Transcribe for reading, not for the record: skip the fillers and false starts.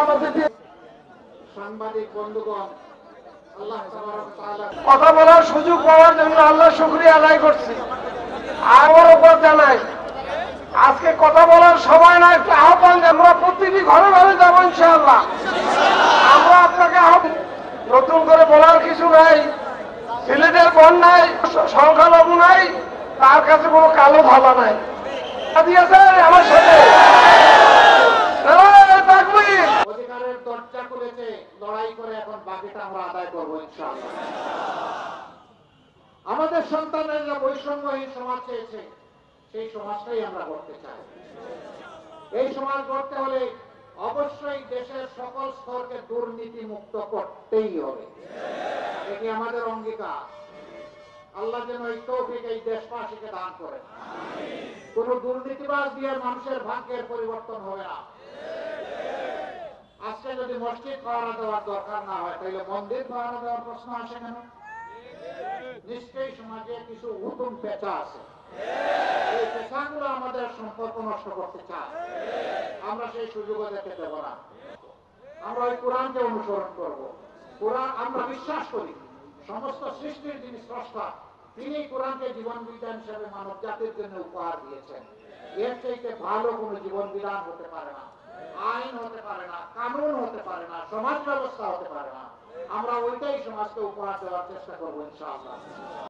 আমাদের সাংবাদিক বন্ধুগণ, আল্লাহ তাবারক ওয়া তাআলা কথা বলার সুযোগ পাওয়ার জন্য আল্লাহ শুকরিয়া আদায় করছি। আমার উপর জানাই আজকে কথা বলার সময় না, একটু আহ্বান, আমরা প্রতিটি ঘরে ঘরে যাবো ইনশাআল্লাহ। আমরা আপনাকে নতুন করে বলার কিছু নাই। সিলেটের বন্যায় সংখ্যালঘু নাই, তার কাছে কোনো কালো ধাবা নাই। দিয়েছে আমার সাথে অধিকারের দরজা খুলেছে, লড়াই করে এখন বাকিটা আমরা আদায় করবো ইনশাআল্লাহ। আমাদের সন্তানেরা বৈষম্যহীন সমাজ চেয়েছে, সেই সমাজটাই আমরা করতে চাই। এই সমাজ গড়তে হলে অবশ্যই দেশের সকল স্তরকে দুর্নীতি মুক্ত করতেই হবে, এটি আমাদের অঙ্গীকার। আল্লাহ যেন এই তৌফিক এই দেশবাসীকে দান করেন। কোন দুর্নীতিবাজ দিয়ে মানুষের ভাগ্যের পরিবর্তন হবে না। আজকে যদি মসজিদ পাহারা দেওয়ার দরকার না হয়, তাহলে মন্দির পাহারা দেওয়ার প্রশ্ন আসে কেন? নিশ্চয়ই সমাজে কিছু হুকুম পেঁচা আছে, এই পেঁচাগুলো আমাদের সম্পর্ক নষ্ট করতে চায়। আমরা সেই সুযোগও দেখতে দেব না। আমরা ওই কোরআনকে অনুসরণ করব। কোরআন, আমরা বিশ্বাস করি সমস্ত সৃষ্টির যিনি স্রষ্টা, তিনি কোরআনকে জীবন বিধান হিসেবে মানব জাতির জন্য উপহার দিয়েছেন। এর চাইতে ভালো কোনো জীবন বিধান হতে পারে না, আইন হতে পারে না, কানুন হতে পারে না, সমাজ ব্যবস্থা হতে পারে না। আমরা ওইটাই সমাজকে উপহার দেওয়ার চেষ্টা করবো ইনশাআল্লাহ।